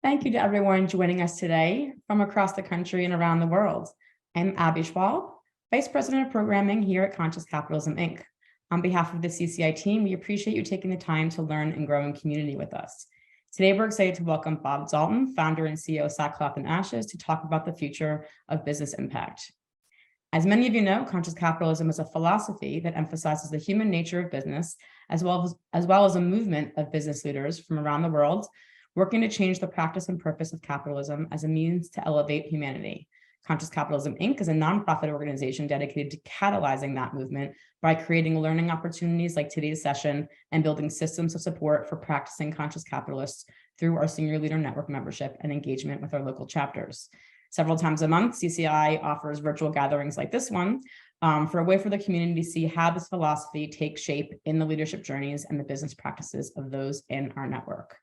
Thank you to everyone joining us today from across the country and around the world. I'm Abby Schwab, Vice President of Programming here at Conscious Capitalism, Inc. On behalf of the CCI team, we appreciate you taking the time to learn and grow in community with us. Today, we're excited to welcome Bob Dalton, founder and CEO of Sackcloth and Ashes, to talk about the future of business impact. As many of you know, Conscious Capitalism is a philosophy that emphasizes the human nature of business, as well as a movement of business leaders from around the world working to change the practice and purpose of capitalism as a means to elevate humanity. Conscious Capitalism, Inc. is a nonprofit organization dedicated to catalyzing that movement by creating learning opportunities like today's session and building systems of support for practicing conscious capitalists through our senior leader network membership and engagement with our local chapters. Several times a month, CCI offers virtual gatherings like this one for a way for the community to see how this philosophy takes shape in the leadership journeys and the business practices of those in our network.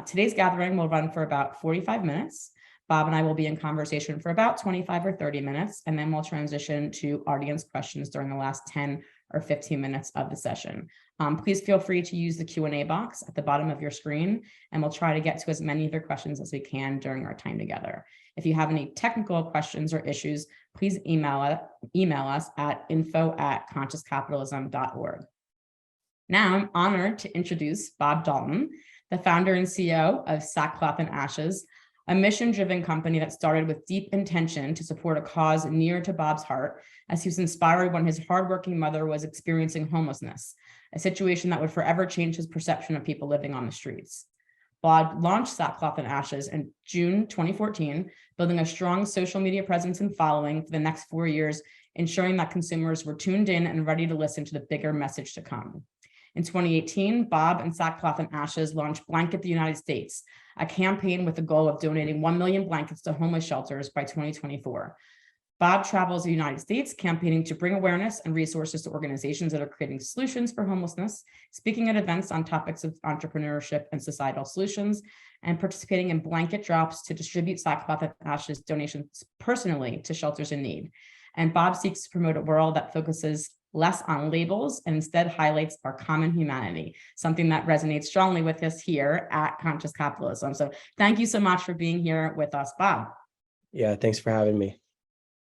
Today's gathering will run for about 45 minutes. Bob and I will be in conversation for about 25 or 30 minutes, and then we'll transition to audience questions during the last 10 or 15 minutes of the session. Please feel free to use the Q&A box at the bottom of your screen, and we'll try to get to as many of your questions as we can during our time together. If you have any technical questions or issues, please email us at info@consciouscapitalism.org. Now, I'm honored to introduce Bob Dalton, the founder and CEO of Sackcloth and Ashes, a mission-driven company that started with deep intention to support a cause near to Bob's heart, as he was inspired when his hardworking mother was experiencing homelessness, a situation that would forever change his perception of people living on the streets. Bob launched Sackcloth and Ashes in June 2014, building a strong social media presence and following for the next 4 years, ensuring that consumers were tuned in and ready to listen to the bigger message to come. In 2018, Bob and Sackcloth and Ashes launched Blanket the United States, a campaign with the goal of donating 1 million blankets to homeless shelters by 2024. Bob travels the United States, campaigning to bring awareness and resources to organizations that are creating solutions for homelessness, speaking at events on topics of entrepreneurship and societal solutions, and participating in blanket drops to distribute Sackcloth and Ashes donations personally to shelters in need. And Bob seeks to promote a world that focuses less on labels and instead highlights our common humanity, something that resonates strongly with us here at Conscious Capitalism. So thank you so much for being here with us, Bob. Yeah, thanks for having me.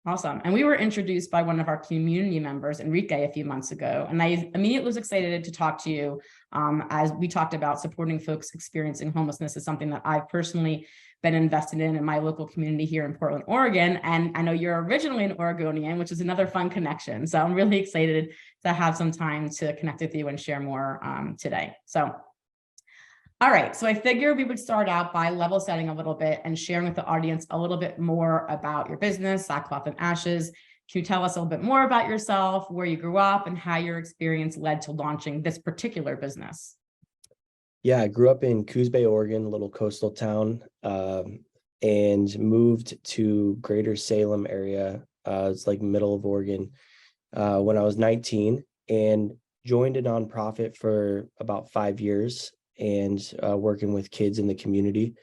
Awesome. And we were introduced by one of our community members, Enrique, a few months ago, and I immediately was excited to talk to you as we talked about supporting folks experiencing homelessness is something that I've personally been invested in my local community here in Portland, Oregon. And I know you're originally an Oregonian, which is another fun connection. So I'm really excited to have some time to connect with you and share more today. So, all right, so I figured we would start out by level setting a little bit and sharing with the audience a little bit more about your business, Sackcloth and Ashes. Can you tell us a little bit more about yourself, where you grew up, and how your experience led to launching this particular business? Yeah, I grew up in Coos Bay, Oregon, a little coastal town, and moved to Greater Salem area. It's like middle of Oregon when I was 19, and joined a nonprofit for about 5 years and working with kids in the community.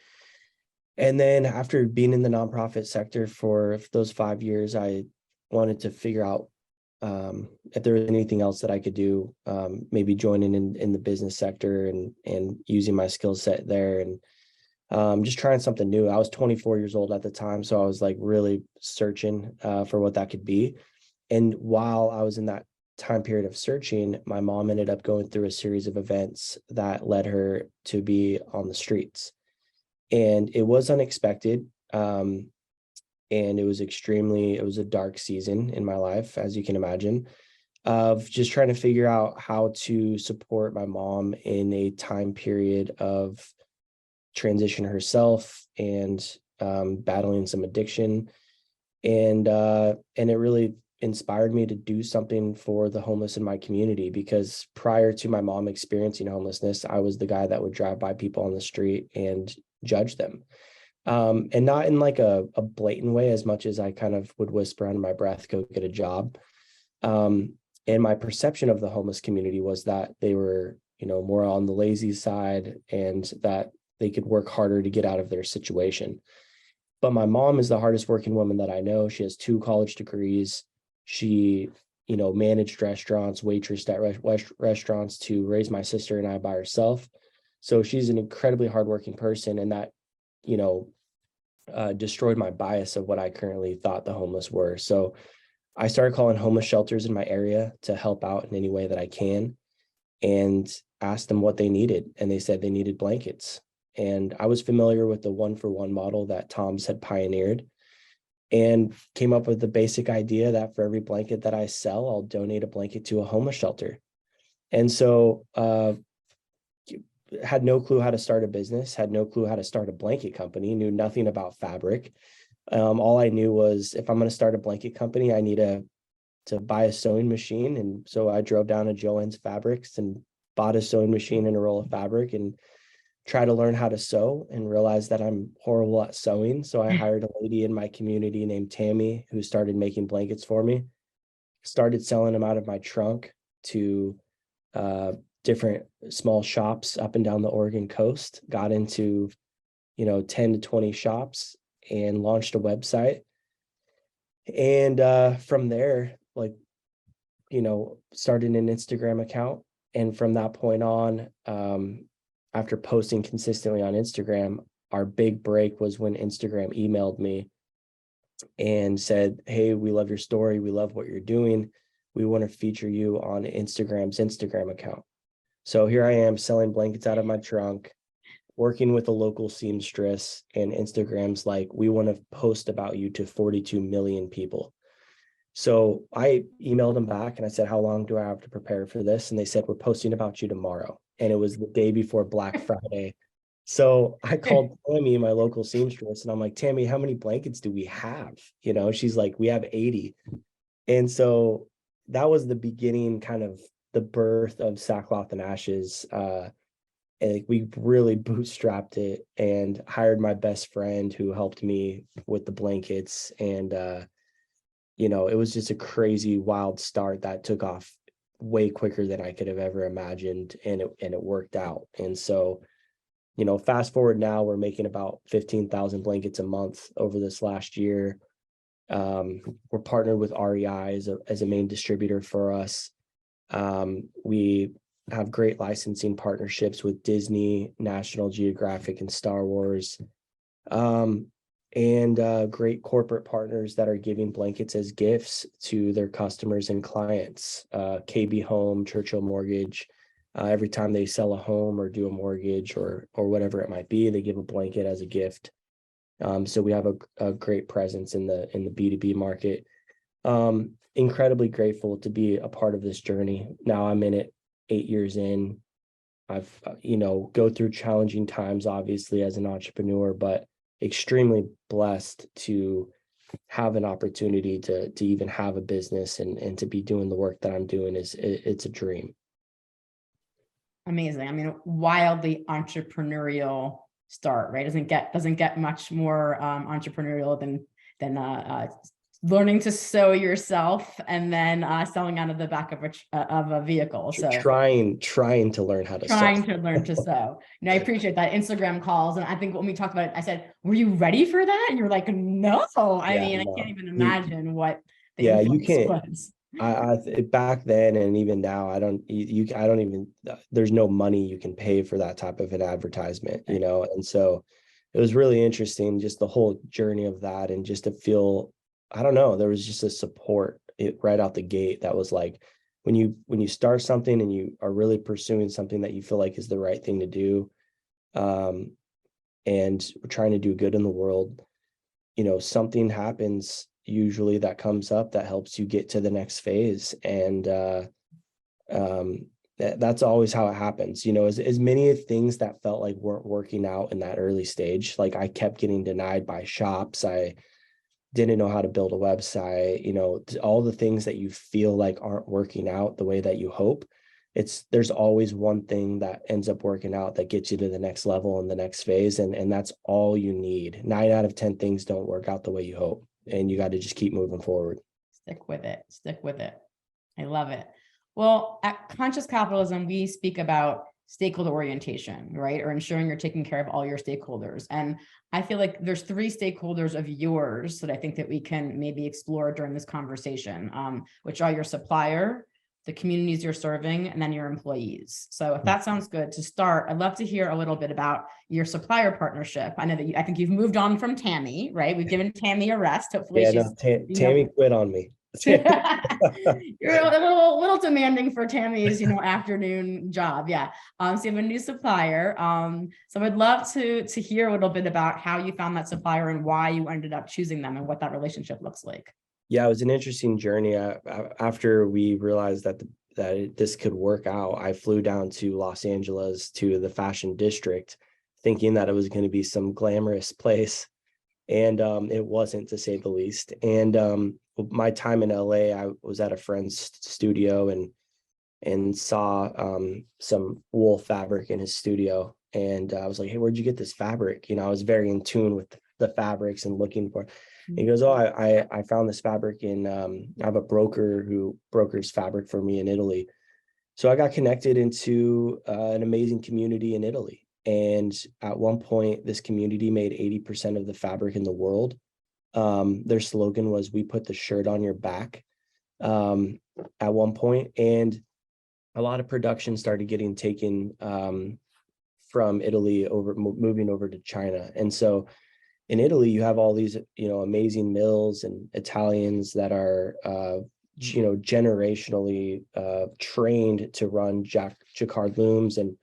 And then after being in the nonprofit sector for those 5 years, I wanted to figure out if there was anything else that I could do, maybe joining in the business sector and using my skill set there, and just trying something new. I was 24 years old at the time, so I was like really searching for what that could be. And while I was in that time period of searching, my mom ended up going through a series of events that led her to be on the streets. And it was unexpected. And it was a dark season in my life, as you can imagine, of just trying to figure out how to support my mom in a time period of transition herself and battling some addiction. And it really inspired me to do something for the homeless in my community, because prior to my mom experiencing homelessness, I was the guy that would drive by people on the street and judge them. And not in like a blatant way, as much as I kind of would whisper under my breath, go get a job. And my perception of the homeless community was that they were, more on the lazy side and that they could work harder to get out of their situation. But my mom is the hardest working woman that I know. She has 2 college degrees. She, managed restaurants, waitressed at restaurants to raise my sister and I by herself. So she's an incredibly hardworking person, and that destroyed my bias of what I currently thought the homeless were. So I started calling homeless shelters in my area to help out in any way that I can, and asked them what they needed. And they said they needed blankets. And I was familiar with the 1-for-1 model that Tom's had pioneered, and came up with the basic idea that for every blanket that I sell, I'll donate a blanket to a homeless shelter. And so had no clue how to start a business, had no clue how to start a blanket company, knew nothing about fabric. All I knew was if I'm going to start a blanket company, I need to buy a sewing machine. And so I drove down to Joann's Fabrics and bought a sewing machine and a roll of fabric and tried to learn how to sew, and realized that I'm horrible at sewing. So I hired a lady in my community named Tammy, who started making blankets for me, started selling them out of my trunk to different small shops up and down the Oregon coast, got into 10 to 20 shops, and launched a website. And from there, started an Instagram account. And from that point on, after posting consistently on Instagram, our big break was when Instagram emailed me and said, "Hey, we love your story. We love what you're doing. We want to feature you on Instagram's Instagram account." So here I am selling blankets out of my trunk, working with a local seamstress, and Instagram's like, "We want to post about you to 42 million people." So I emailed them back and I said, "How long do I have to prepare for this?" And they said, "We're posting about you tomorrow." And it was the day before Black Friday. So I called Tammy, my local seamstress, and I'm like, "Tammy, how many blankets do we have?" She's like, "We have 80. And so that was the beginning, kind of the birth of Sackcloth and Ashes. And we really bootstrapped it and hired my best friend who helped me with the blankets. And it was just a crazy, wild start that took off way quicker than I could have ever imagined, and it worked out. And so, fast forward now, we're making about 15,000 blankets a month over this last year. We're partnered with REI as a main distributor for us. We have great licensing partnerships with Disney, National Geographic, and Star Wars. And great corporate partners that are giving blankets as gifts to their customers and clients. KB Home, Churchill Mortgage, every time they sell a home or do a mortgage or whatever it might be, they give a blanket as a gift. So we have a great presence in the B2B market. Incredibly grateful to be a part of this journey. Now I'm in it 8 years in. I've go through challenging times, obviously, as an entrepreneur, but extremely blessed to have an opportunity to even have a business and to be doing the work that I'm doing. It's a dream. Amazing. I mean, wildly entrepreneurial start, right? Doesn't get much more entrepreneurial than learning to sew yourself and then selling out of the back of a vehicle. So trying to learn how to sew. I appreciate that. Instagram calls. And I think when we talked about it, I said, "Were you ready for that?" And you're like, "No." I can't even imagine what the influence was. I back then and even now, I don't even, there's no money you can pay for that type of an advertisement, and so it was really interesting, just the whole journey of that, and just to feel, I don't know, there was just a support right out the gate that was like, when you start something and you are really pursuing something that you feel like is the right thing to do, and trying to do good in the world, something happens usually that comes up that helps you get to the next phase. And that's always how it happens. As many things that felt like weren't working out in that early stage, like I kept getting denied by shops. I didn't know how to build a website, all the things that you feel like aren't working out the way that you hope. There's always one thing that ends up working out that gets you to the next level and the next phase. And that's all you need. 9 out of 10 things don't work out the way you hope. And you got to just keep moving forward. Stick with it. I love it. Well, at Conscious Capitalism, we speak about stakeholder orientation, right? Or ensuring you're taking care of all your stakeholders. And I feel like there's 3 stakeholders of yours that I think that we can maybe explore during this conversation, which are your supplier, the communities you're serving, and then your employees. So if that sounds good to start, I'd love to hear a little bit about your supplier partnership. I know that I think you've moved on from Tammy, right? We've given Tammy a rest. Hopefully Yeah, she's, no, Tammy quit on me. you're a little demanding for Tammy's, afternoon job. Yeah. So you have a new supplier. So I'd love to hear a little bit about how you found that supplier and why you ended up choosing them and what that relationship looks like. Yeah, it was an interesting journey. After we realized that this could work out, I flew down to Los Angeles to the fashion district, thinking that it was going to be some glamorous place, and it wasn't, to say the least. And my time in LA, I was at a friend's studio and saw some wool fabric in his studio, and I was like, "Hey, where'd you get this fabric?" I was very in tune with the fabrics and looking for. He goes, "Oh, I found this fabric in I have a broker who brokers fabric for me in Italy." So I got connected into an amazing community in Italy. And at one point, this community made 80% of the fabric in the world. Their slogan was, "We put the shirt on your back," at one point. And a lot of production started getting taken from Italy moving over to China. And so in Italy, you have all these, amazing mills and Italians that are, generationally trained to run jacquard looms and,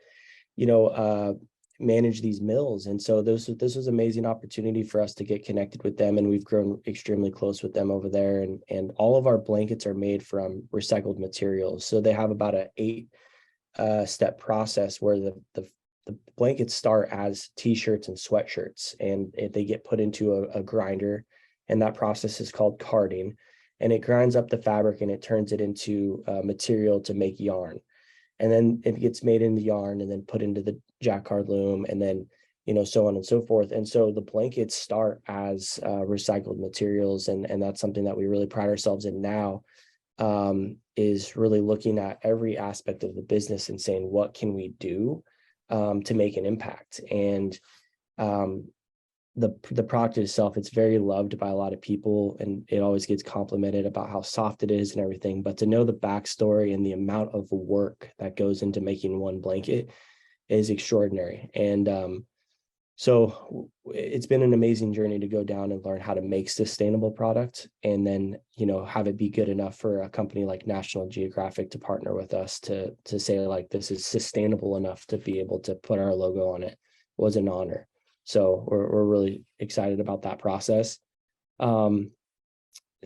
manage these mills. And so this was an amazing opportunity for us to get connected with them. And we've grown extremely close with them over there. And all of our blankets are made from recycled materials. So they have about an 8-step process where the blankets start as t-shirts and sweatshirts, and they get put into a grinder, and that process is called carding, and it grinds up the fabric and it turns it into material to make yarn, and then it gets made into yarn and then put into the jacquard loom, and then so on and so forth. And so the blankets start as recycled materials, and that's something that we really pride ourselves in now, is really looking at every aspect of the business and saying, what can we do to make an impact? And the product itself, it's very loved by a lot of people, and it always gets complimented about how soft it is and everything. But to know the backstory and the amount of work that goes into making one blanket is extraordinary. And so it's been an amazing journey to go down and learn how to make sustainable product, and then, have it be good enough for a company like National Geographic to partner with us to say, like, this is sustainable enough to be able to put our logo on it. Was an honor. So we're really excited about that process. From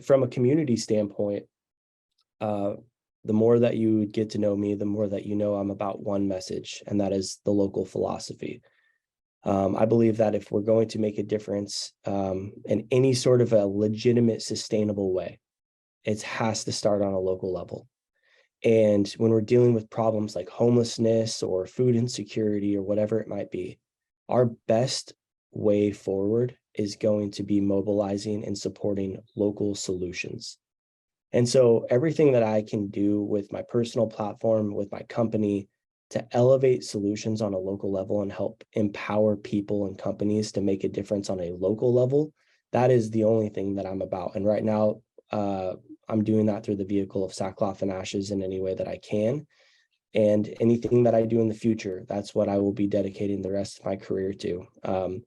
a community standpoint, the more that you get to know me, the more that I'm about one message, and that is the local philosophy. I believe that if we're going to make a difference in any sort of a legitimate, sustainable way, it has to start on a local level. And when we're dealing with problems like homelessness or food insecurity or whatever it might be, our best way forward is going to be mobilizing and supporting local solutions. And so everything that I can do with my personal platform, with my company, to elevate solutions on a local level and help empower people and companies to make a difference on a local level, that is the only thing that I'm about. And right now, I'm doing that through the vehicle of Sackcloth and Ashes in any way that I can. And anything that I do in the future, that's what I will be dedicating the rest of my career to. Can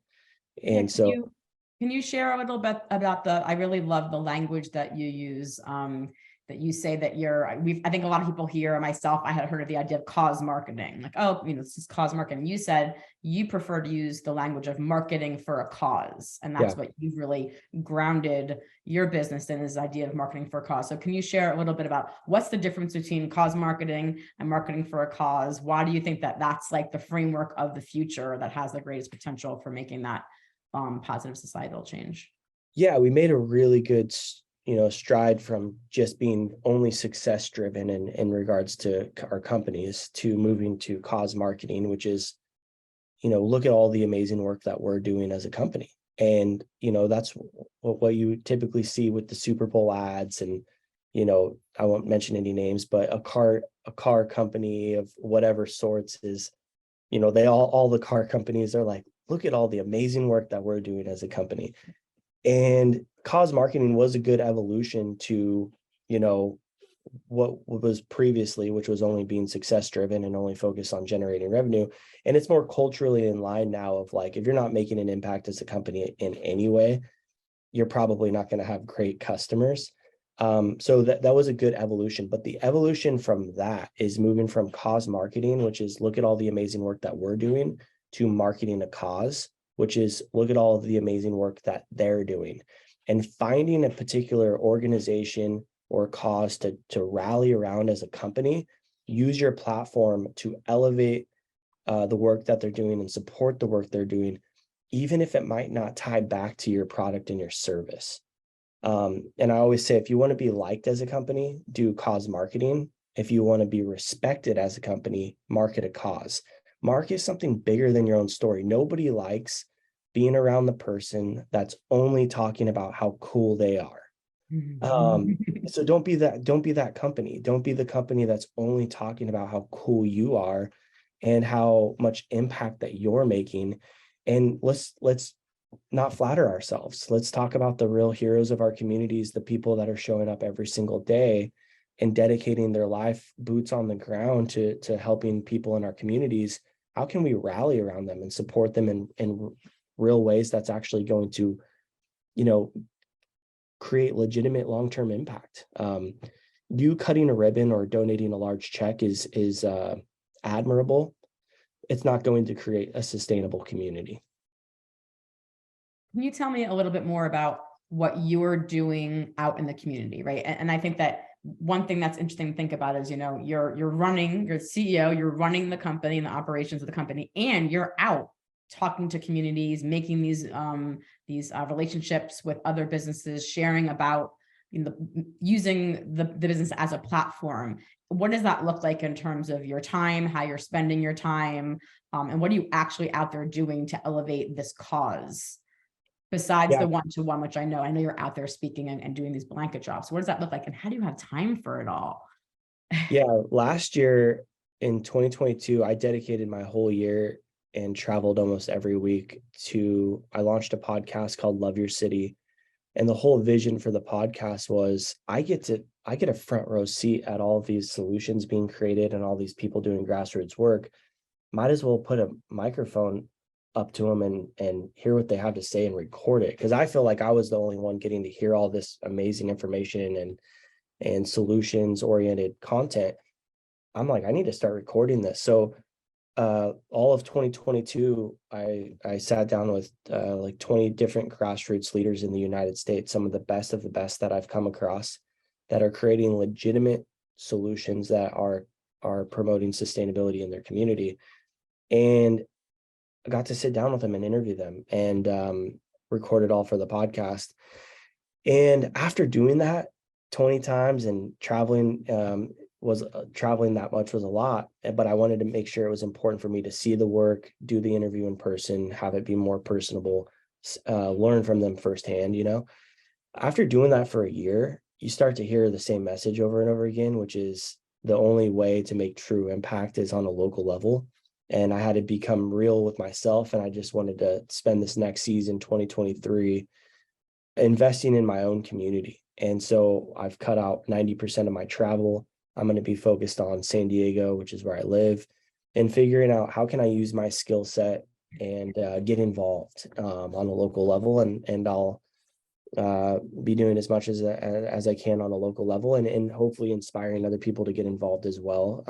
you share a little bit about I really love the language that you use, that you say that I think a lot of people here, myself, I had heard of the idea of cause marketing, like, oh, this is cause marketing. You said you prefer to use the language of marketing for a cause. And that's what you've really grounded your business in, this idea of marketing for a cause. So can you share a little bit about what's the difference between cause marketing and marketing for a cause? Why do you think that that's like the framework of the future that has the greatest potential for making that positive societal change? Yeah, we made a really good stride from just being only success driven in regards to our companies to moving to cause marketing, which is, look at all the amazing work that we're doing as a company. And, that's what you typically see with the Super Bowl ads. And, I won't mention any names, but a car company of whatever sorts is, all the car companies are like, look at all the amazing work that we're doing as a company. And cause marketing was a good evolution to, what was previously, which was only being success driven and only focused on generating revenue. And it's more culturally in line now of like, if you're not making an impact as a company in any way, you're probably not going to have great customers. So that was a good evolution. But the evolution from that is moving from cause marketing, which is look at all the amazing work that we're doing, to marketing a cause, which is look at all of the amazing work that they're doing, and finding a particular organization or cause to rally around as a company. Use your platform to elevate the work that they're doing and support the work they're doing, even if it might not tie back to your product and your service. And I always say, if you want to be liked as a company, do cause marketing. If you want to be respected as a company, market a cause. Market something bigger than your own story. Nobody likes being around the person that's only talking about how cool they are. So don't be that company. Don't be the company that's only talking about how cool you are and how much impact that you're making. And let's not flatter ourselves. Let's talk about the real heroes of our communities, the people that are showing up every single day and dedicating their life, boots on the ground, to helping people in our communities. How can we rally around them and support them in real ways that's actually going to, create legitimate long-term impact? You cutting a ribbon or donating a large check is admirable. It's not going to create a sustainable community. Can you tell me a little bit more about what you're doing out in the community, right? And I think that one thing that's interesting to think about is, you're CEO, you're running the company and the operations of the company, and you're out talking to communities, making these relationships with other businesses, sharing about using the business as a platform. What does that look like in terms of your time, how you're spending your time, and what are you actually out there doing to elevate this cause? Besides the one-to-one, which I know you're out there speaking and doing these blanket drops. What does that look like? And how do you have time for it all? Yeah, last year in 2022, I dedicated my whole year and traveled almost every week I launched a podcast called Love Your City. And the whole vision for the podcast was I get a front row seat at all of these solutions being created and all these people doing grassroots work. Might as well put a microphone up to them and hear what they have to say and record it, because I feel like I was the only one getting to hear all this amazing information and solutions oriented content. I'm like, I need to start recording this. So all of 2022, I sat down with like 20 different grassroots leaders in the United States, some of the best that I've come across, that are creating legitimate solutions that are promoting sustainability in their community. And I got to sit down with them and interview them and record it all for the podcast. And after doing that 20 times and traveling that much was a lot, but I wanted to make sure it was important for me to see the work, do the interview in person, have it be more personable, learn from them firsthand. After doing that for a year, you start to hear the same message over and over again, which is the only way to make true impact is on a local level. And I had to become real with myself. And I just wanted to spend this next season, 2023, investing in my own community. And so I've cut out 90% of my travel. I'm going to be focused on San Diego, which is where I live, and figuring out how can I use my skill set and get involved on a local level. And I'll be doing as much as I can on a local level and hopefully inspiring other people to get involved as well.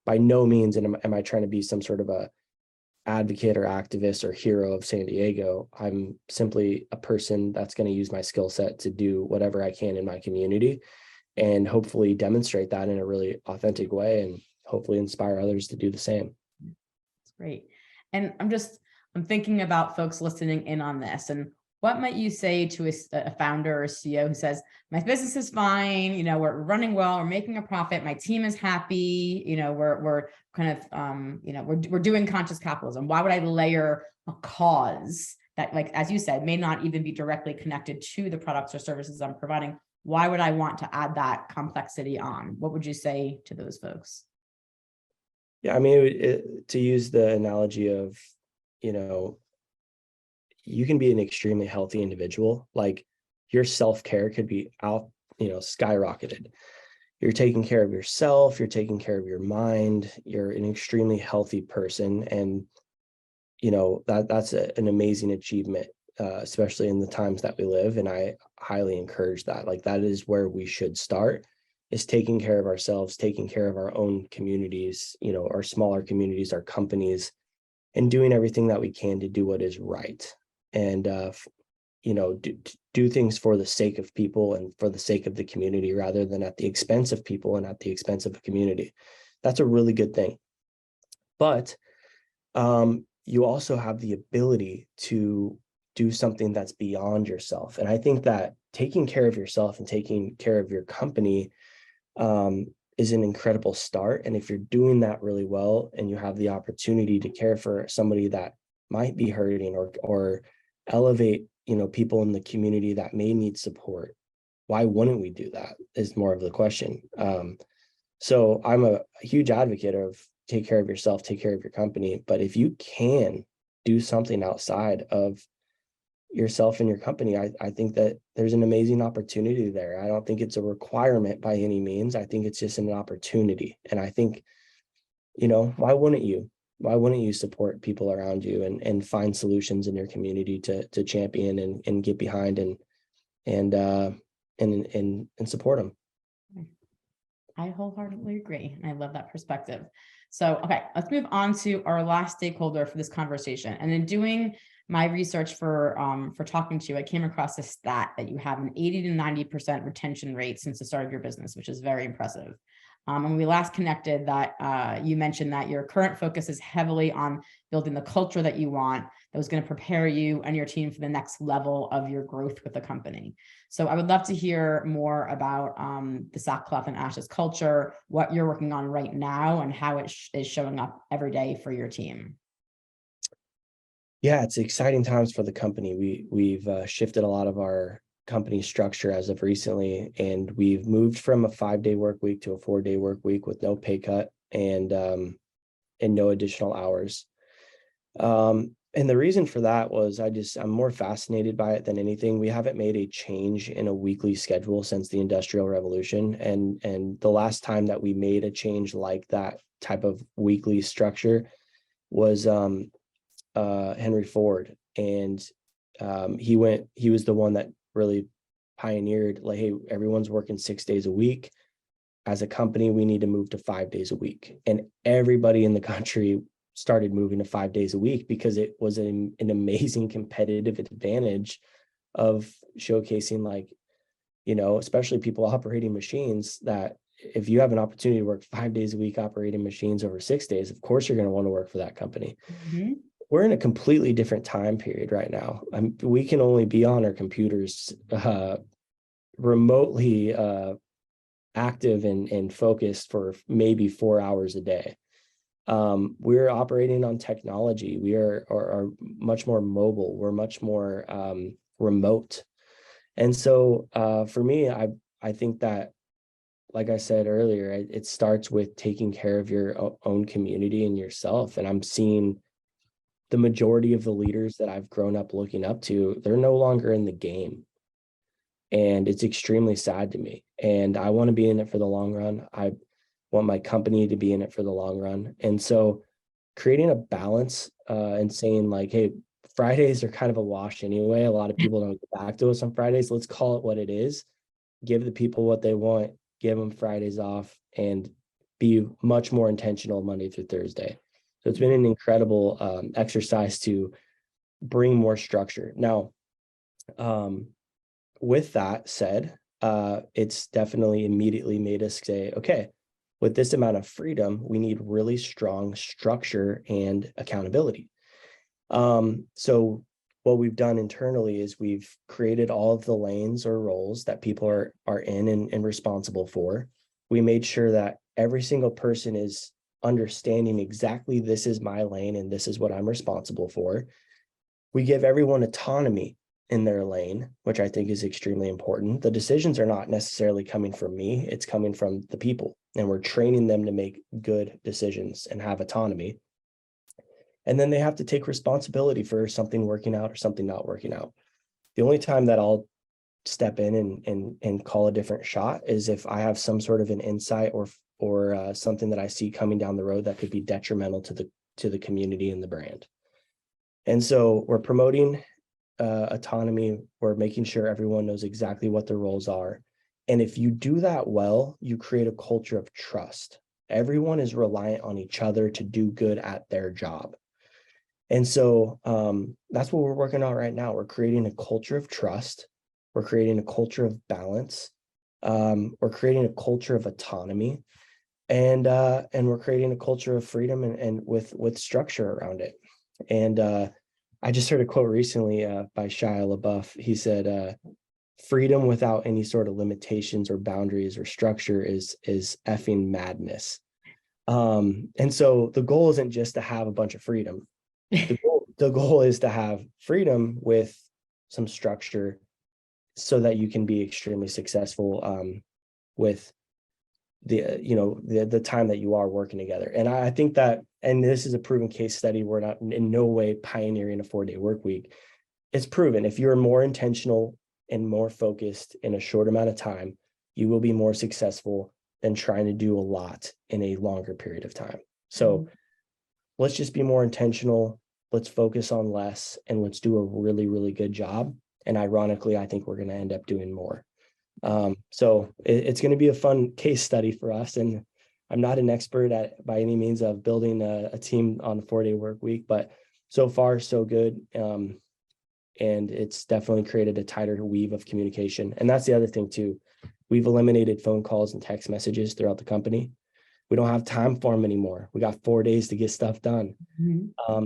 By no means am I trying to be some sort of a advocate or activist or hero of San Diego. I'm simply a person that's going to use my skill set to do whatever I can in my community and hopefully demonstrate that in a really authentic way and hopefully inspire others to do the same. That's great. And I'm thinking about folks listening in on this, and what might you say to a founder or CEO who says, my business is fine, we're running well, we're making a profit, my team is happy, we're kind of, we're doing conscious capitalism. Why would I layer a cause that, like, as you said, may not even be directly connected to the products or services I'm providing? Why would I want to add that complexity on? What would you say to those folks? Yeah, I mean, to use the analogy of, you can be an extremely healthy individual. Like your self-care could be out, skyrocketed. you're taking care of yourself, you're taking care of your mind, you're an extremely healthy person. And, that's an amazing achievement, especially in the times that we live. And I highly encourage that. Like, that is where we should start, is taking care of ourselves, taking care of our own communities, our smaller communities, our companies, and doing everything that we can to do what is right. And, do things for the sake of people and for the sake of the community, rather than at the expense of people and at the expense of a community. That's a really good thing. But you also have the ability to do something that's beyond yourself. And I think that taking care of yourself and taking care of your company is an incredible start. And if you're doing that really well, and you have the opportunity to care for somebody that might be hurting, or elevate, people in the community that may need support, why wouldn't we do that, is more of the question. So I'm a huge advocate of take care of yourself, take care of your company. But if you can do something outside of yourself and your company, I think that there's an amazing opportunity there. I don't think it's a requirement by any means. I think it's just an opportunity. And I think, why wouldn't you? Why wouldn't you support people around you and find solutions in your community to champion and get behind and support them? I wholeheartedly agree. And I love that perspective. So, okay, let's move on to our last stakeholder for this conversation. And in doing my research for talking to you, I came across a stat that you have an 80 to 90% retention rate since the start of your business, which is very impressive. When we last connected, that you mentioned that your current focus is heavily on building the culture that you want, that was going to prepare you and your team for the next level of your growth with the company. So I would love to hear more about the sackcloth and ashes culture, what you're working on right now, and how it is showing up every day for your team. Yeah, it's exciting times for the company. We've shifted a lot of our company structure as of recently, and we've moved from a 5-day work week to a 4-day work week with no pay cut and no additional hours. And the reason for that was I'm more fascinated by it than anything. We haven't made a change in a weekly schedule since the Industrial Revolution, and the last time that we made a change like that type of weekly structure was Henry Ford, and he was the one that really pioneered, like, hey, everyone's working 6 days a week. As a company, we need to move to 5 days a week. And everybody in the country started moving to 5 days a week because it was an amazing competitive advantage of showcasing, like, especially people operating machines, that if you have an opportunity to work 5 days a week operating machines over 6 days, of course you're going to want to work for that company. Mm-hmm. We're in a completely different time period right now. We can only be on our computers remotely active and focused for maybe 4 hours a day. We're operating on technology. We are much more mobile. We're much more remote. And so for me, I think that, like I said earlier, it starts with taking care of your own community and yourself. And I'm seeing the majority of the leaders that I've grown up looking up to, they're no longer in the game. And it's extremely sad to me. And I want to be in it for the long run. I want my company to be in it for the long run. And so creating a balance and saying, like, hey, Fridays are kind of a wash anyway. A lot of people don't get back to us on Fridays. Let's call it what it is. Give the people what they want, give them Fridays off, and be much more intentional Monday through Thursday. So it's been an incredible exercise to bring more structure. Now, with that said, it's definitely immediately made us say, okay, with this amount of freedom, we need really strong structure and accountability. So what we've done internally is we've created all of the lanes or roles that people are in and responsible for. We made sure that every single person is understanding exactly, this is my lane and this is what I'm responsible for. We give everyone autonomy in their lane, which I think is extremely important. The decisions are not necessarily coming from me, it's coming from the people, and we're training them to make good decisions and have autonomy. And then they have to take responsibility for something working out or something not working out. The only time that I'll step in and call a different shot is if I have some sort of an insight or something that I see coming down the road that could be detrimental to the community and the brand. And so we're promoting autonomy. We're making sure everyone knows exactly what their roles are. And if you do that well, you create a culture of trust. Everyone is reliant on each other to do good at their job. And so that's what we're working on right now. We're creating a culture of trust. We're creating a culture of balance. We're creating a culture of autonomy, and we're creating a culture of freedom and with structure around it. And I just heard a quote recently by Shia LaBeouf. He said, "Freedom without any sort of limitations or boundaries or structure is effing madness." And so the goal isn't just to have a bunch of freedom. The goal is to have freedom with some structure so that you can be extremely successful with the time that you are working together. And I think that, and this is a proven case study, we're not in no way pioneering a 4-day work week. It's proven if you're more intentional and more focused in a short amount of time, you will be more successful than trying to do a lot in a longer period of time. So let's just be more intentional. Let's focus on less, and let's do a really, really good job. And ironically, I think we're going to end up doing more. So it's going to be a fun case study for us. And I'm not an expert by any means of building a team on a 4-day work week, but so far so good. And it's definitely created a tighter weave of communication. And that's the other thing too. We've eliminated phone calls and text messages throughout the company. We don't have time for them anymore. We got 4 days to get stuff done.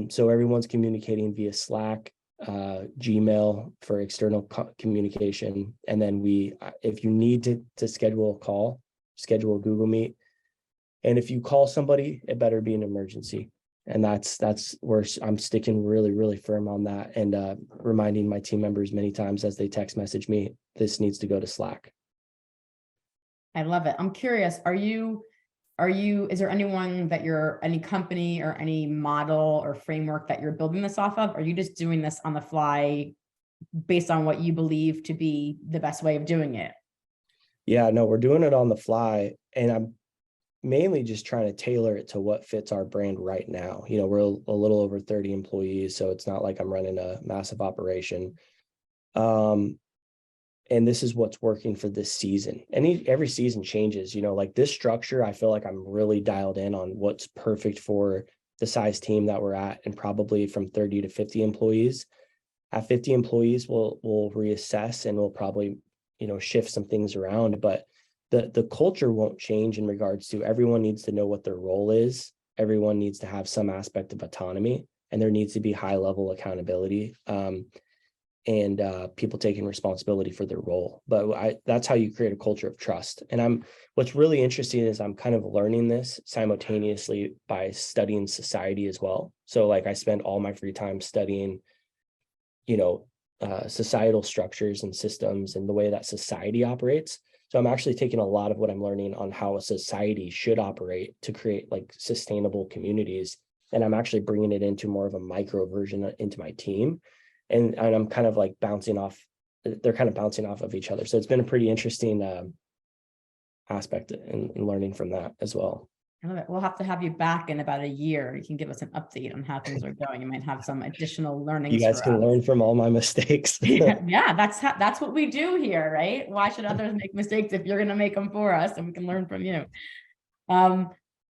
So everyone's communicating via Slack, Gmail for external communication. And then if you need to schedule a call, schedule a Google Meet. And if you call somebody, it better be an emergency. And that's where I'm sticking really, really firm on that, and reminding my team members many times as they text message me, this needs to go to Slack. I love it. I'm curious, is there anyone that any company or any model or framework that you're building this off of? Are you just doing this on the fly based on what you believe to be the best way of doing it? Yeah, no, we're doing it on the fly, and I'm mainly just trying to tailor it to what fits our brand right now. We're a little over 30 employees, so it's not like I'm running a massive operation. And this is what's working for this season. And every season changes, like this structure, I feel like I'm really dialed in on what's perfect for the size team that we're at, and probably from 30 to 50 employees. At 50 employees, we'll reassess, and we'll probably, shift some things around, but the culture won't change in regards to everyone needs to know what their role is. Everyone needs to have some aspect of autonomy, and there needs to be high level accountability. And people taking responsibility for their role. But that's how you create a culture of trust. And what's really interesting is I'm kind of learning this simultaneously by studying society as well. So like I spend all my free time studying, societal structures and systems and the way that society operates. So I'm actually taking a lot of what I'm learning on how a society should operate to create like sustainable communities. And I'm actually bringing it into more of a micro version into my team. And I'm kind of like they're kind of bouncing off of each other. So it's been a pretty interesting aspect in learning from that as well. I love it. We'll have to have you back in about a year. You can give us an update on how things are going. You might have some additional learnings. You guys can learn from all my mistakes. Yeah, that's what we do here, right? Why should others make mistakes if you're going to make them for us, and we can learn from you?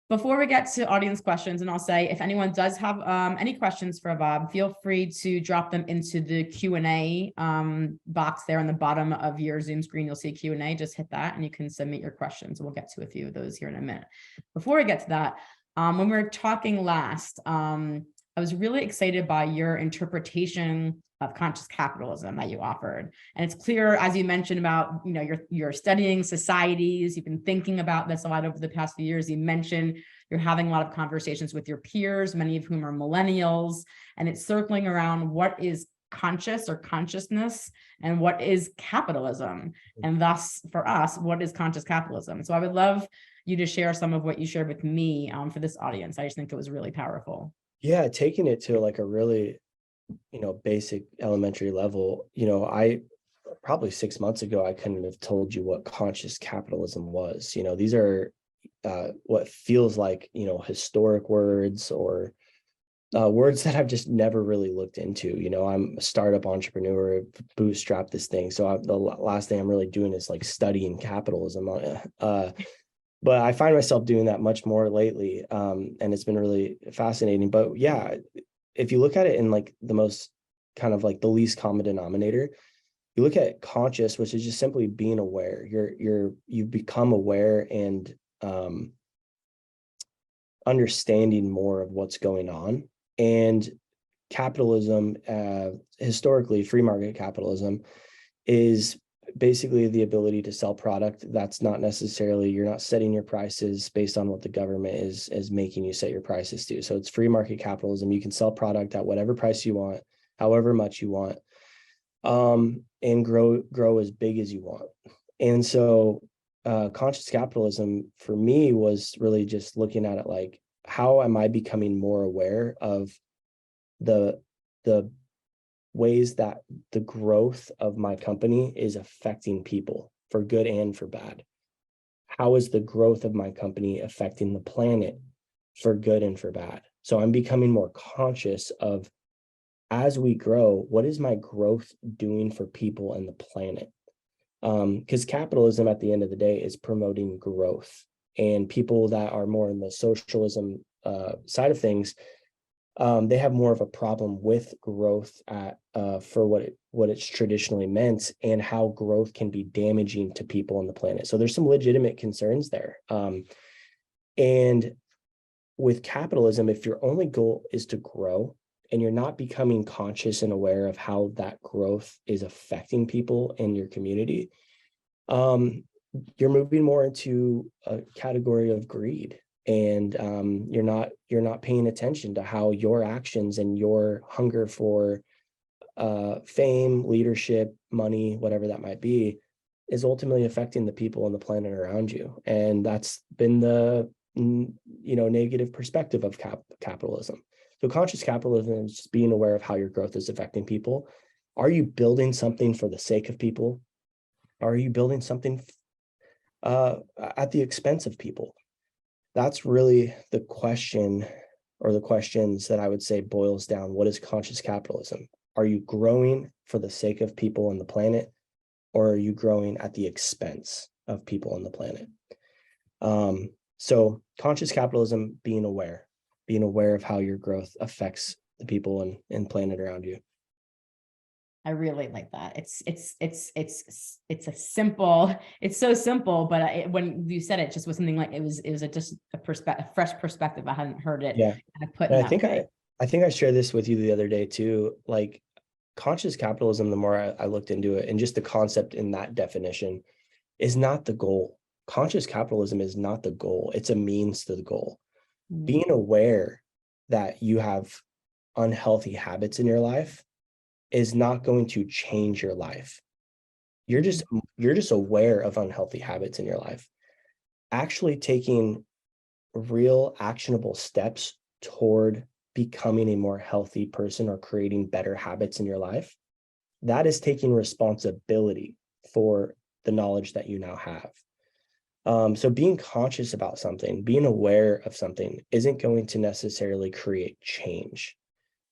Before we get to audience questions, and I'll say, if anyone does have any questions for Bob, feel free to drop them into the Q&A box there on the bottom of your Zoom screen. You'll see Q&A, just hit that and you can submit your questions. We'll get to a few of those here in a minute. Before we get to that, when we were talking last, I was really excited by your interpretation of conscious capitalism that you offered. And it's clear, as you mentioned about, you're studying societies, you've been thinking about this a lot over the past few years. You mentioned you're having a lot of conversations with your peers, many of whom are millennials, and it's circling around what is conscious or consciousness and what is capitalism. And thus for us, what is conscious capitalism? So I would love you to share some of what you shared with me for this audience. I just think it was really powerful. Yeah, taking it to like a really basic elementary level. probably 6 months ago, I couldn't have told you what conscious capitalism was. These are what feels like, historic words, or words that I've just never really looked into. I'm a startup entrepreneur, bootstrap this thing. So the last thing I'm really doing is like studying capitalism. But I find myself doing that much more lately. And it's been really fascinating. But yeah, if you look at it in like the most kind of like the least common denominator, you look at conscious, which is just simply being aware. You become aware and understanding more of what's going on. And capitalism, historically, free market capitalism, is basically the ability to sell product. That's not necessarily, you're not setting your prices based on what the government is making you set your prices to. So it's free market capitalism. You can sell product at whatever price you want, however much you want, and grow as big as you want. And so conscious capitalism for me was really just looking at it like, how am I becoming more aware of the ways that the growth of my company is affecting people for good and for bad? How is the growth of my company affecting the planet for good and for bad? So I'm becoming more conscious of, as we grow, what is my growth doing for people and the planet? Because capitalism at the end of the day is promoting growth, and people that are more in the socialism side of things, they have more of a problem with growth for what it's traditionally meant, and how growth can be damaging to people on the planet. So there's some legitimate concerns there. And with capitalism, if your only goal is to grow and you're not becoming conscious and aware of how that growth is affecting people in your community, you're moving more into a category of greed. And you're not paying attention to how your actions and your hunger for fame, leadership, money, whatever that might be, is ultimately affecting the people on the planet around you. And that's been the negative perspective of capitalism. So conscious capitalism is just being aware of how your growth is affecting people. Are you building something for the sake of people? Are you building something at the expense of people? That's really the question, or the questions that I would say boils down. What is conscious capitalism? Are you growing for the sake of people on the planet, or are you growing at the expense of people on the planet? So conscious capitalism, being aware of how your growth affects the people and planet around you. I really like that. It's so simple, but when you said it, just was something like it was just a fresh perspective. I hadn't heard it Yeah. kind of put And in that way. I think I shared this with you the other day too. Like, conscious capitalism, the more I looked into it, and just the concept in that definition, is not the goal. Conscious capitalism is not the goal. It's a means to the goal. Being aware that you have unhealthy habits in your life is not going to change your life. You're just aware of unhealthy habits in your life. Actually taking real actionable steps toward becoming a more healthy person or creating better habits in your life, that is taking responsibility for the knowledge that you now have. So being conscious about something, being aware of something, isn't going to necessarily create change.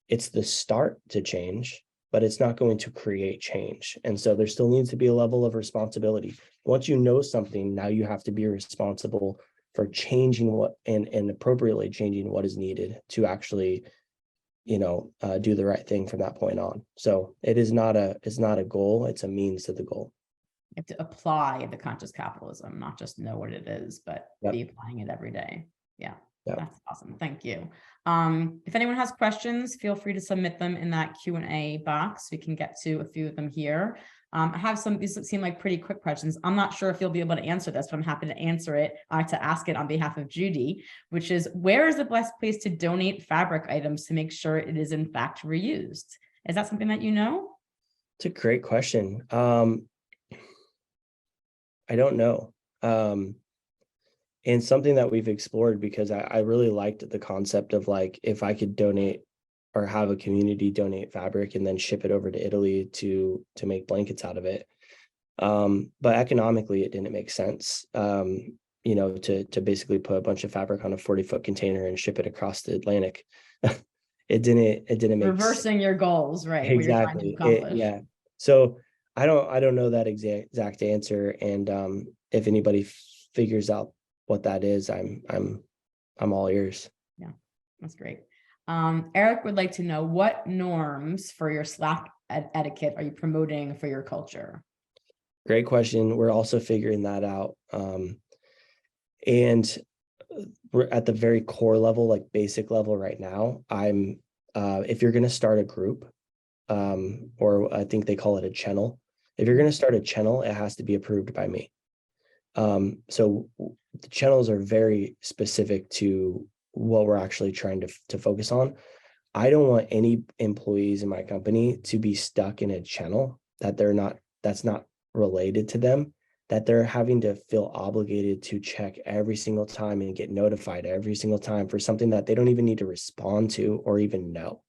It's the start to change, but it's not going to create change. And so there still needs to be a level of responsibility. Once you know something, now you have to be responsible for changing what and appropriately changing what is needed to actually, do the right thing from that point on. So it's not a goal, it's a means to the goal. You have to apply the conscious capitalism, not just know what it is, but Yep. be applying it every day. Yeah. Yep. That's awesome. Thank you. If anyone has questions, feel free to submit them in that Q&A box. We can get to a few of them here. I have these seem like pretty quick questions. I'm not sure if you'll be able to answer this, but I'm happy to answer it, to ask it on behalf of Judy, which is, where is the best place to donate fabric items to make sure it is in fact reused? Is that something that you know? It's a great question. I don't know. And something that we've explored, because I really liked the concept of, like, if I could donate or have a community donate fabric and then ship it over to Italy to make blankets out of it. But economically, it didn't make sense. To basically put a bunch of fabric on a 40-foot container and ship it across the Atlantic. It didn't make sense. Reversing your goals, right? What you're trying to Exactly. accomplish. Yeah. So I don't know that exact answer. And if anybody figures out what that is, I'm all ears. Yeah, that's great. Eric would like to know, what norms for your Slack etiquette are you promoting for your culture? Great question. We're also figuring that out. And we're at the very core level, like basic level right now. If you're going to start a group, or I think they call it a channel. If you're going to start a channel, it has to be approved by me. So the channels are very specific to what we're actually trying to focus on. I don't want any employees in my company to be stuck in a channel that's not related to them, that they're having to feel obligated to check every single time and get notified every single time for something that they don't even need to respond to or even know.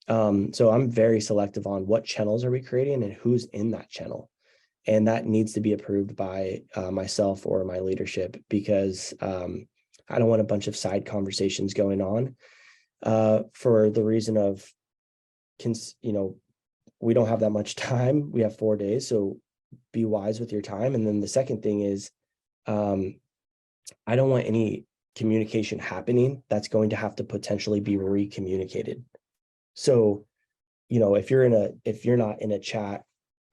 So I'm very selective on what channels are we creating and who's in that channel. And that needs to be approved by myself or my leadership, because I don't want a bunch of side conversations going on for the reason of, we don't have that much time. We have 4 days. So be wise with your time. And then the second thing is, I don't want any communication happening that's going to have to potentially be re-communicated. So, if you're not in a chat,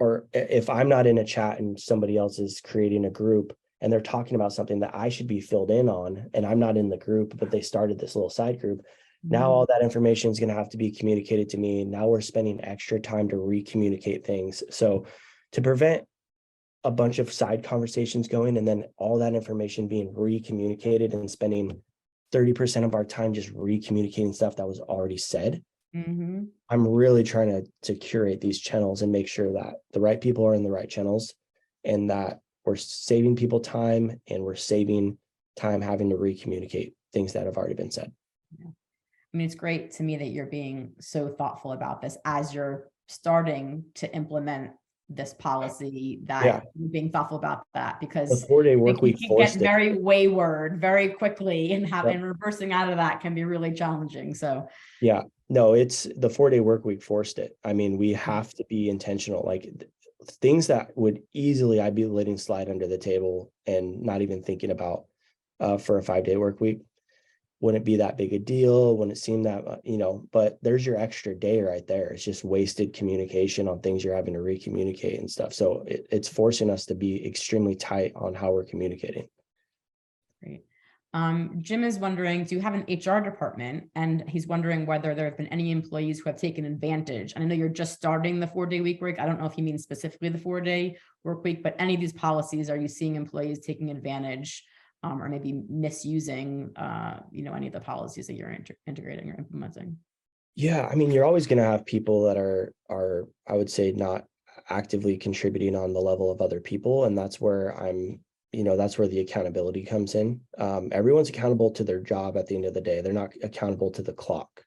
or if I'm not in a chat and somebody else is creating a group and they're talking about something that I should be filled in on, and I'm not in the group, but they started this little side group, now all that information is going to have to be communicated to me. Now we're spending extra time to re-communicate things. So to prevent a bunch of side conversations going and then all that information being re-communicated and spending 30% of our time just re-communicating stuff that was already said, I'm really trying to curate these channels and make sure that the right people are in the right channels, and that we're saving people time and we're saving time having to re-communicate things that have already been said. Yeah. I mean, it's great to me that you're being so thoughtful about this as you're starting to implement this policy, that you're being thoughtful about that, because the 4-day work it week can get forced it. very wayward very quickly, and reversing out of that can be really challenging. So yeah, no, it's the 4-day work week forced it. I mean, we have to be intentional. Like things that would easily I'd be letting slide under the table and not even thinking about for a 5-day work week. Wouldn't be that big a deal, wouldn't seem that, but there's your extra day right there. It's just wasted communication on things you're having to re-communicate and stuff. So it's forcing us to be extremely tight on how we're communicating. Great. Jim is wondering, do you have an HR department? And he's wondering whether there have been any employees who have taken advantage. And I know you're just starting the 4-day week work. I don't know if he means specifically the 4-day work week, but any of these policies, are you seeing employees taking advantage or maybe misusing, any of the policies that you're integrating or implementing? Yeah, I mean, you're always going to have people that are, I would say, not actively contributing on the level of other people. And that's where that's where the accountability comes in. Everyone's accountable to their job at the end of the day. They're not accountable to the clock.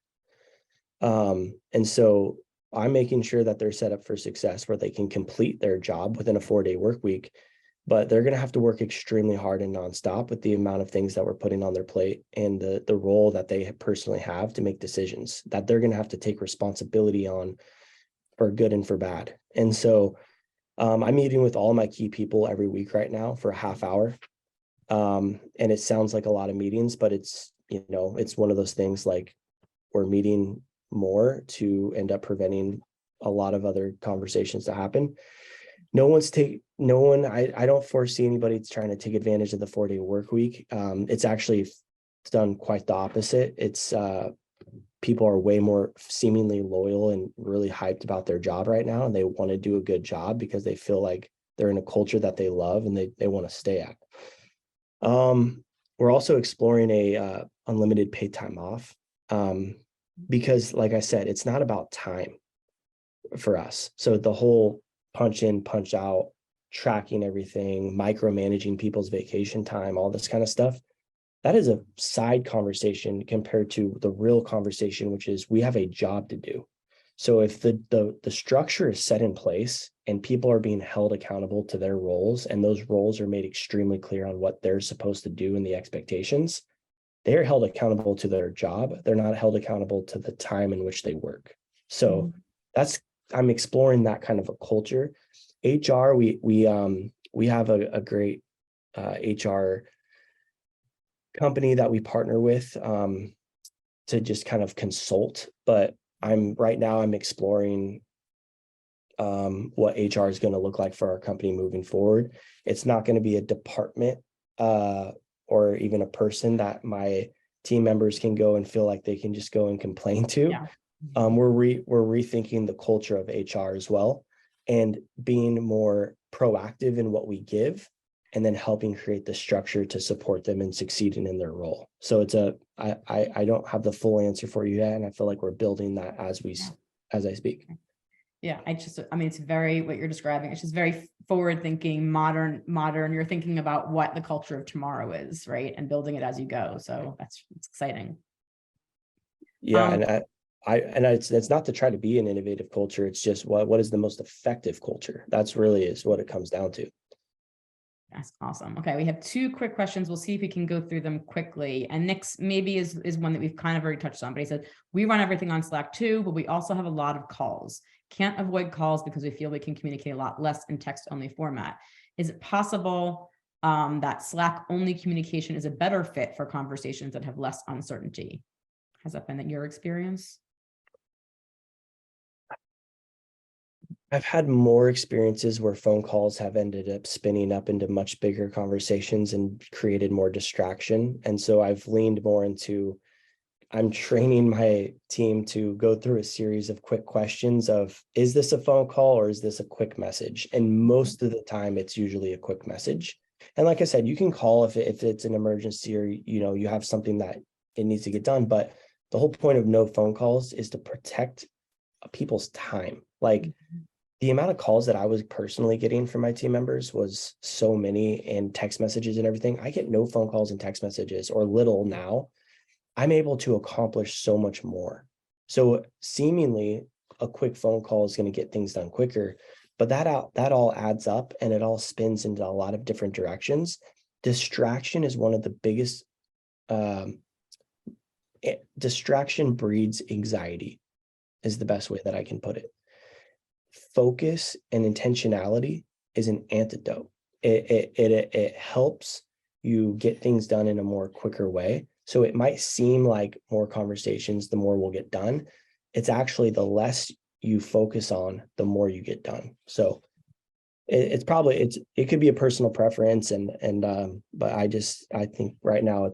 And so I'm making sure that they're set up for success where they can complete their job within a 4-day work week, but they're going to have to work extremely hard and nonstop with the amount of things that we're putting on their plate and the role that they personally have to make decisions that they're going to have to take responsibility on, for good and for bad. And so I'm meeting with all my key people every week right now for a half hour. And it sounds like a lot of meetings, but it's one of those things, like we're meeting more to end up preventing a lot of other conversations to happen. I don't foresee anybody trying to take advantage of the 4-day work week. It's actually done quite the opposite. It's people are way more seemingly loyal and really hyped about their job right now, and they want to do a good job because they feel like they're in a culture that they love and they want to stay at. We're also exploring a unlimited paid time off, because like I said, it's not about time for us. So the whole punch in, punch out, tracking everything, micromanaging people's vacation time, all this kind of stuff, that is a side conversation compared to the real conversation, which is we have a job to do. So if the structure is set in place and people are being held accountable to their roles, and those roles are made extremely clear on what they're supposed to do and the expectations, they're held accountable to their job. They're not held accountable to the time in which they work. So I'm exploring that kind of a culture. HR, we have a great HR company that we partner with to just kind of consult, but I'm exploring what HR is going to look like for our company moving forward. It's not going to be a department or even a person that my team members can go and feel like they can just go and complain to. Yeah. We're rethinking the culture of HR as well, and being more proactive in what we give, and then helping create the structure to support them in succeeding in their role. So I don't have the full answer for you yet, and I feel like we're building that as I speak. Yeah, it's very, what you're describing, it's just very forward thinking, modern. You're thinking about what the culture of tomorrow is, right? And building it as you go. So it's exciting. Yeah. And it's not to try to be an innovative culture. It's just what is the most effective culture? That's really is what it comes down to. That's awesome. Okay, we have 2 quick questions. We'll see if we can go through them quickly. And Nick's maybe is one that we've kind of already touched on, but he said, we run everything on Slack too, but we also have a lot of calls. Can't avoid calls because we feel we can communicate a lot less in text only format. Is it possible that Slack only communication is a better fit for conversations that have less uncertainty? Has that been your experience? I've had more experiences where phone calls have ended up spinning up into much bigger conversations and created more distraction. And so I've leaned more into, I'm training my team to go through a series of quick questions of, is this a phone call or is this a quick message? And most of the time it's usually a quick message. And like I said, you can call if it's an emergency or, you have something that it needs to get done. But the whole point of no phone calls is to protect people's time. Like, the amount of calls that I was personally getting from my team members was so many, and text messages and everything. I get no phone calls and text messages, or little now. I'm able to accomplish so much more. So seemingly a quick phone call is going to get things done quicker, but that all adds up, and it all spins into a lot of different directions. Distraction is one of the biggest, distraction breeds anxiety is the best way that I can put it. Focus and intentionality is an antidote. It helps you get things done in a more quicker way. So it might seem like more conversations, the more will get done. It's actually the less you focus on, the more you get done. So it could be a personal preference, but I think right now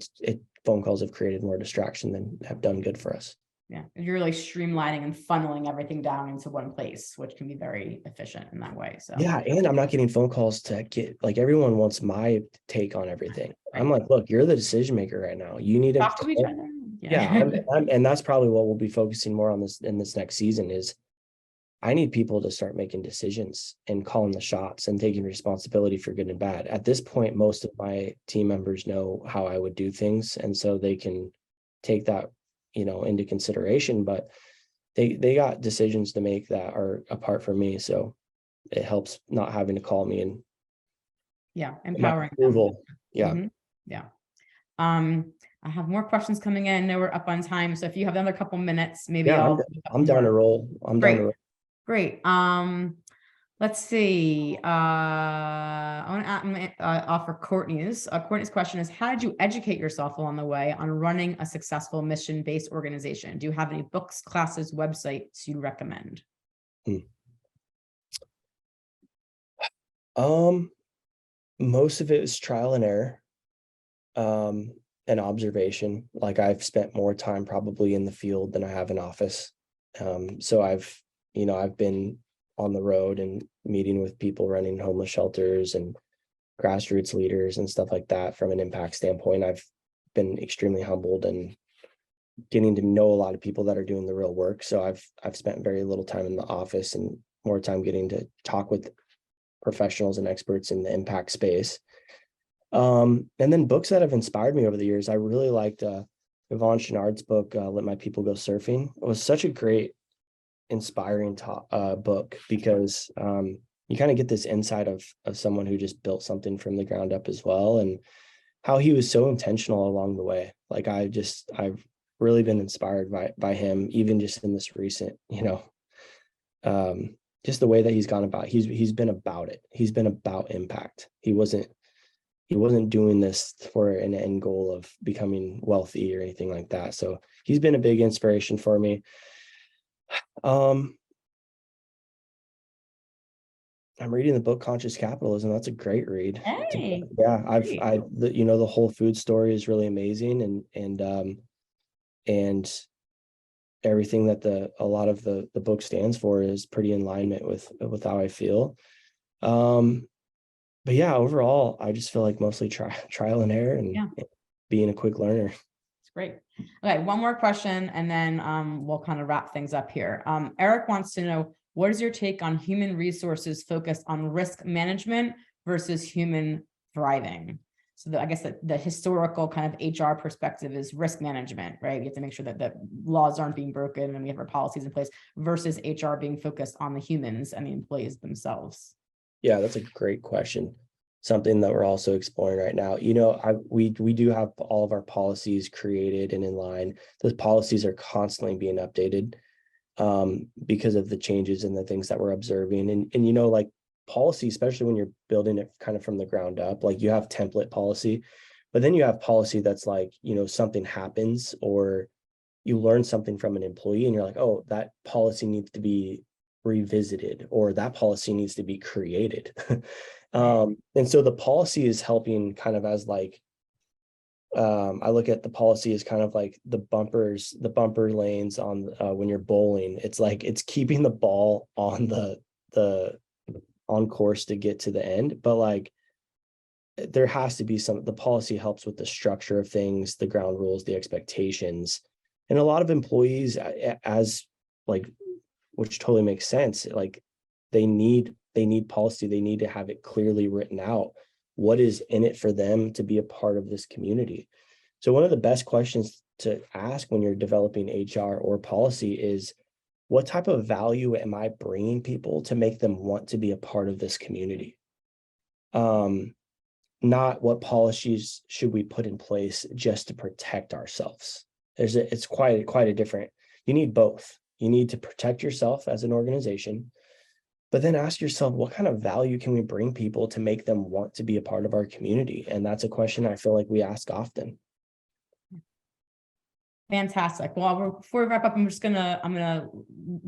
phone calls have created more distraction than have done good for us. Yeah, you're really streamlining and funneling everything down into one place, which can be very efficient in that way. So yeah, and I'm not getting phone calls to get, like, everyone wants my take on everything. Right. I'm like, look, you're the decision maker right now. You need to talk to each other. Yeah, and that's probably what we'll be focusing more on in this next season is I need people to start making decisions and calling the shots and taking responsibility for good and bad. At this point, most of my team members know how I would do things, and so they can take that into consideration, but they got decisions to make that are apart from me. So it helps not having to call me and empowering approval. Yeah. Mm-hmm. Yeah. I have more questions coming in. I know we're up on time. So if you have another couple minutes, maybe I'm down to roll. Great. Let's see. I'm gonna offer Courtney's. Courtney's question is, how did you educate yourself along the way on running a successful mission-based organization? Do you have any books, classes, websites you recommend? Most of it is trial and error, and observation. Like, I've spent more time probably in the field than I have in office. So I've been on the road and meeting with people running homeless shelters and grassroots leaders and stuff like that. From an impact standpoint, I've been extremely humbled and getting to know a lot of people that are doing the real work. So I've spent very little time in the office and more time getting to talk with professionals and experts in the impact space. And then books that have inspired me over the years. I really liked Yvon Chouinard's book, Let My People Go Surfing. It was such a great, inspiring book because you kind of get this insight of someone who just built something from the ground up as well, and how he was so intentional along the way. Like I've really been inspired by him, even just in this recent, just the way that he's gone about. He's been about it. He's been about impact. He wasn't doing this for an end goal of becoming wealthy or anything like that. So he's been a big inspiration for me. I'm reading the book Conscious Capitalism. That's a great read. Hey, Yeah, great. the whole food story is really amazing, and everything that a lot of the book stands for is pretty in alignment with how I feel. But yeah, overall, I just feel like mostly trial and error and being a quick learner. It's great. Okay, one more question, and then we'll kind of wrap things up here. Eric wants to know, what is your take on human resources focused on risk management versus human thriving? So I guess the historical kind of HR perspective is risk management, right? We have to make sure that the laws aren't being broken and we have our policies in place, versus HR being focused on the humans and the employees themselves. Yeah, that's a great question. Something that we're also exploring right now. We do have all of our policies created and in line. Those policies are constantly being updated because of the changes and the things that we're observing. And like policy, especially when you're building it kind of from the ground up, like you have template policy, but then you have policy that's like, something happens or you learn something from an employee and you're like, oh, that policy needs to be revisited or that policy needs to be created. And so the policy is helping kind of as like, I look at the policy as kind of like the bumper lanes on when you're bowling. It's like it's keeping the ball on the on course to get to the end, but like there has to be the policy helps with the structure of things, the ground rules, the expectations, and a lot of employees as like, which totally makes sense. Like they need policy. They need to have it clearly written out. What is in it for them to be a part of this community? So one of the best questions to ask when you're developing HR or policy is, what type of value am I bringing people to make them want to be a part of this community? Not what policies should we put in place just to protect ourselves. It's quite a different, you need both. You need to protect yourself as an organization, but then ask yourself, what kind of value can we bring people to make them want to be a part of our community? And that's a question I feel like we ask often. Fantastic. Well, before we wrap up, we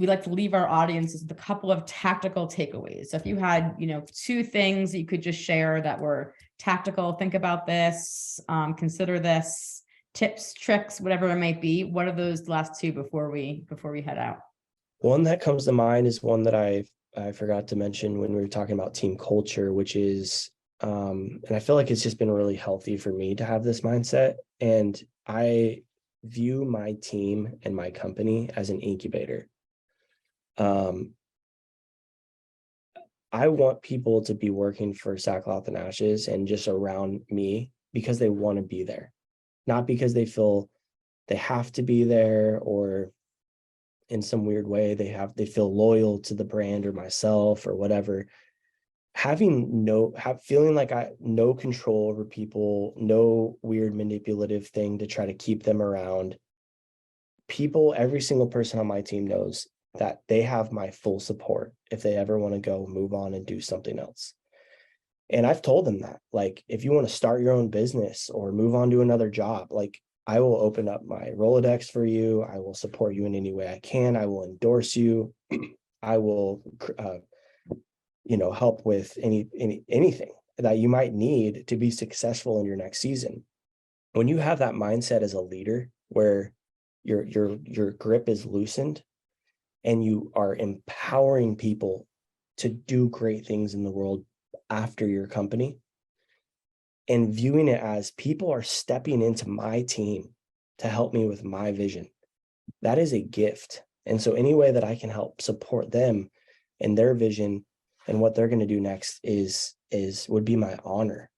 like to leave our audiences with a couple of tactical takeaways. So if you had, two things that you could just share that were tactical, think about this, consider this, tips, tricks, whatever it might be. What are those last two before we head out? One that comes to mind is one that I forgot to mention when we were talking about team culture, which is, and I feel like it's just been really healthy for me to have this mindset. And I view my team and my company as an incubator. I want people to be working for Sackcloth and Ashes and just around me because they want to be there, not because they feel they have to be there or in some weird way they feel loyal to the brand or myself or whatever. Feeling like I no control over people, no weird manipulative thing to try to keep them around. People, every single person on my team knows that they have my full support if they ever want to go move on and do something else. And I've told them that, like, if you want to start your own business or move on to another job, like, I will open up my Rolodex for you. I will support you in any way I can. I will endorse you. I will, help with anything that you might need to be successful in your next season. When you have that mindset as a leader, where your grip is loosened and you are empowering people to do great things in the world after your company, and viewing it as people are stepping into my team to help me with my vision, that is a gift. And so any way that I can help support them and their vision and what they're going to do next would be my honor.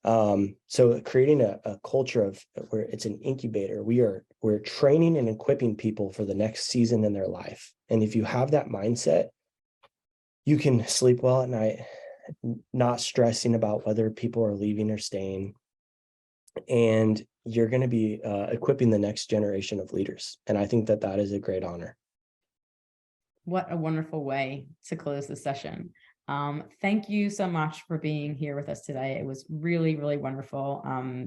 So creating a culture of where it's an incubator, we're training and equipping people for the next season in their life. And if you have that mindset, you can sleep well at night, not stressing about whether people are leaving or staying. And you're going to be equipping the next generation of leaders. And I think that is a great honor. What a wonderful way to close the session. Thank you so much for being here with us today. It was really, really wonderful.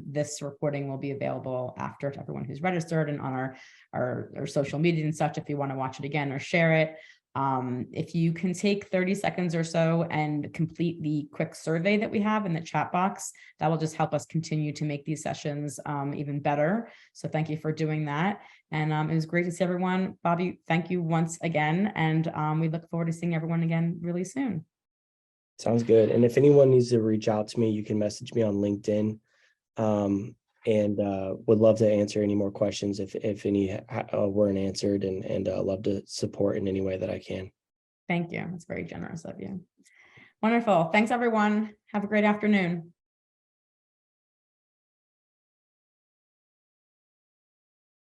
This recording will be available after to everyone who's registered and on our social media and such, if you want to watch it again or share it. If you can take 30 seconds or so and complete the quick survey that we have in the chat box, that will just help us continue to make these sessions even better. So thank you for doing that. And it was great to see everyone. Bobby, thank you once again. And we look forward to seeing everyone again really soon. Sounds good. And if anyone needs to reach out to me, you can message me on LinkedIn. And would love to answer any more questions if any weren't answered, and love to support in any way that I can. Thank you. That's very generous of you. Wonderful. Thanks, everyone. Have a great afternoon.